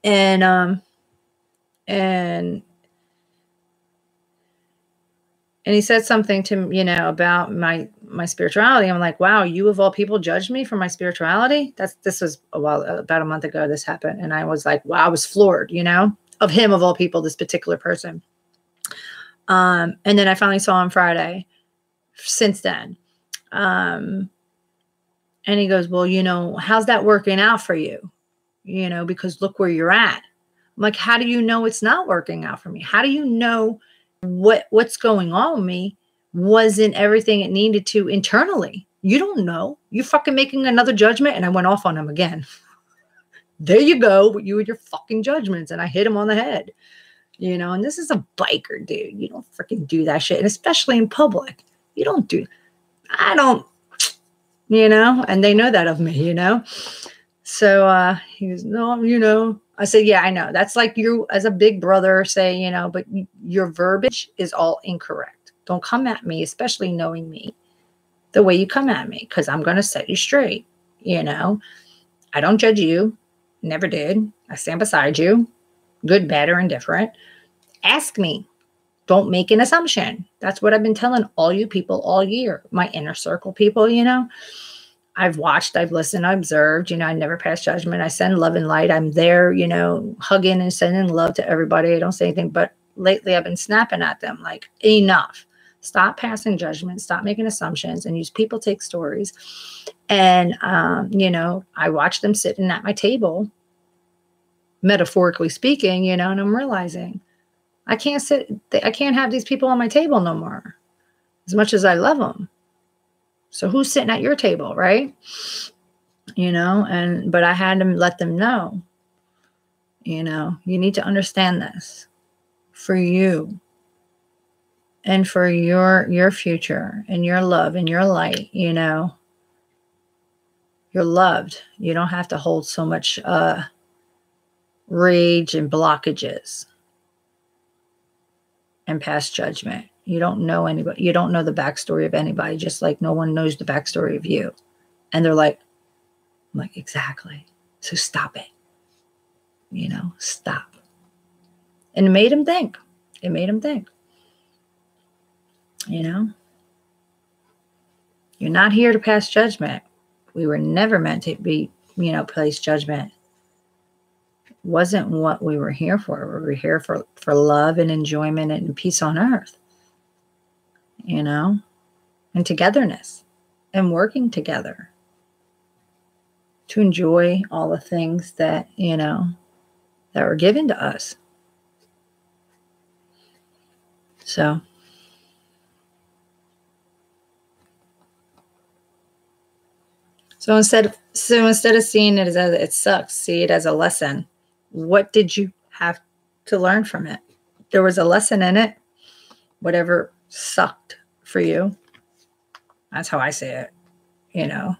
And and he said something to me, you know, about my spirituality. I'm like, wow, you of all people judged me for my spirituality. This was about a month ago. This happened, and I was like, wow, I was floored, you know, of him of all people, this particular person. And then I finally saw him Friday. Since then, and he goes, well, you know, how's that working out for you? You know, because look where you're at. I'm like, how do you know it's not working out for me? How do you know what's going on with me wasn't everything it needed to internally? You don't know. You're fucking making another judgment. And I went off on him again. There you go with you and your fucking judgments. And I hit him on the head, you know, and this is a biker, dude. You don't freaking do that shit. And especially in public, you don't do, I don't, you know, and they know that of me, you know? So he goes, no, you know, I said, yeah, I know. That's like you as a big brother say, you know, but your verbiage is all incorrect. Don't come at me, especially knowing me the way you come at me, because I'm going to set you straight. You know, I don't judge you. Never did. I stand beside you. Good, bad, or indifferent. Ask me. Don't make an assumption. That's what I've been telling all you people all year. My inner circle people, you know. I've watched, I've listened, I observed, you know, I never pass judgment. I send love and light. I'm there, you know, hugging and sending love to everybody. I don't say anything, but lately I've been snapping at them like, enough. Stop passing judgment. Stop making assumptions and use people take stories. And, you know, I watch them sitting at my table, metaphorically speaking, you know, and I'm realizing I can't have these people on my table no more as much as I love them. So who's sitting at your table, right? You know, but I had to let them know, you know, you need to understand this for you and for your future and your love and your light, you know. You're loved. You don't have to hold so much rage and blockages and pass judgment. You don't know anybody. You don't know the backstory of anybody, just like no one knows the backstory of you. And they're like, I'm like, exactly. So stop it. You know, stop. And it made him think. It made him think. You know, you're not here to pass judgment. We were never meant to be, you know, place judgment. Wasn't what we were here for. We were here for love and enjoyment and peace on earth. You know, and togetherness and working together to enjoy all the things that, you know, that were given to us. So instead of seeing it as it sucks, see it as a lesson. What did you have to learn from it? There was a lesson in it. Whatever sucked for you. That's how I see it. You know,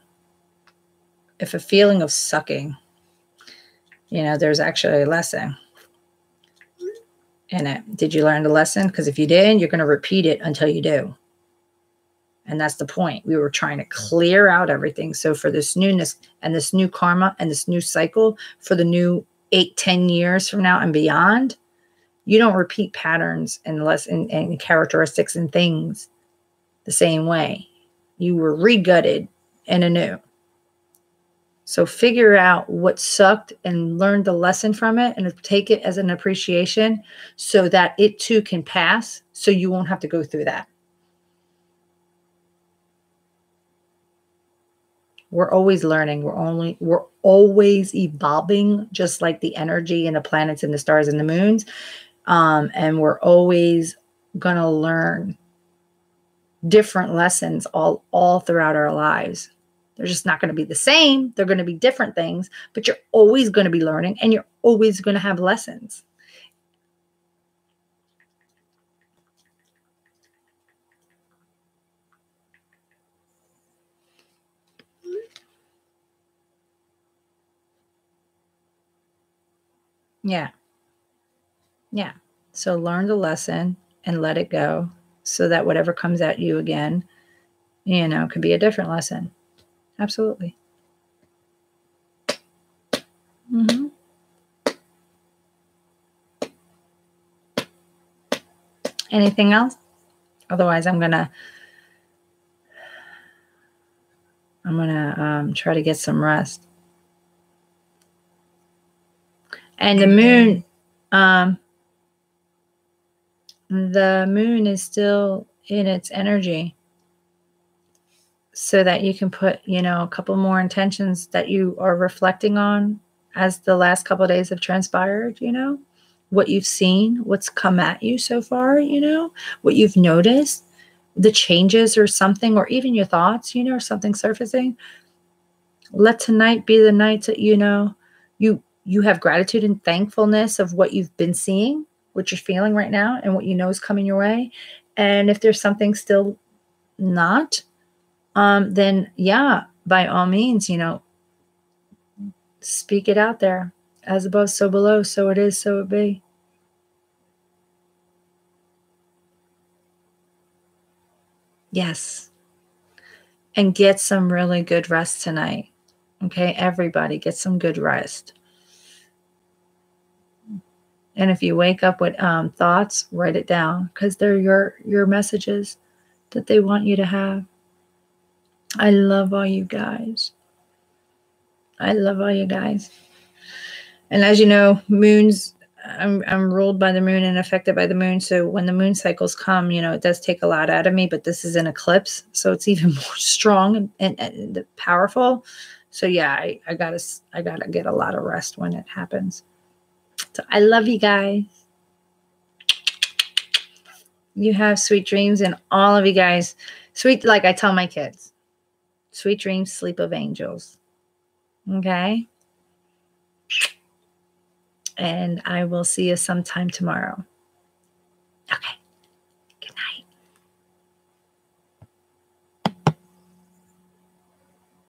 if a feeling of sucking, you know, there's actually a lesson in it. Did you learn the lesson? Because if you didn't, you're going to repeat it until you do. And that's the point. We were trying to clear out everything. So for this newness and this new karma and this new cycle for the new 8-10 years from now and beyond, you don't repeat patterns and characteristics and things the same way. You were regutted and anew. So figure out what sucked and learn the lesson from it and take it as an appreciation so that it too can pass so you won't have to go through that. We're always learning. We're always evolving, just like the energy and the planets and the stars and the moons. And we're always gonna learn different lessons all throughout our lives. They're just not going to be the same. They're going to be different things, but you're always going to be learning and you're always going to have lessons. Yeah. Yeah. So learn the lesson and let it go so that whatever comes at you again, could be a different lesson. Absolutely. Mm-hmm. Anything else? Otherwise, I'm gonna try to get some rest. And the moon is still in its energy, so that you can put, a couple more intentions that you are reflecting on as the last couple of days have transpired, what you've seen, what's come at you so far, what you've noticed, the changes or something, or even your thoughts, or something surfacing. Let tonight be the night that, you have gratitude and thankfulness of what you've been seeing, what you're feeling right now, and what you know is coming your way. And if there's something still not, then yeah, by all means, speak it out there. As above, so below, so it is, so it be. Yes. And get some really good rest tonight. Okay, everybody, get some good rest. And if you wake up with thoughts, write it down, because they're your messages that they want you to have. I love all you guys. I love all you guys. And as you know, I'm ruled by the moon and affected by the moon. So when the moon cycles come, it does take a lot out of me, but this is an eclipse. So it's even more strong and powerful. So yeah, I gotta get a lot of rest when it happens. So I love you guys. You have sweet dreams, and all of you guys, sweet, like I tell my kids, sweet dreams, sleep of angels. Okay. And I will see you sometime tomorrow. Okay.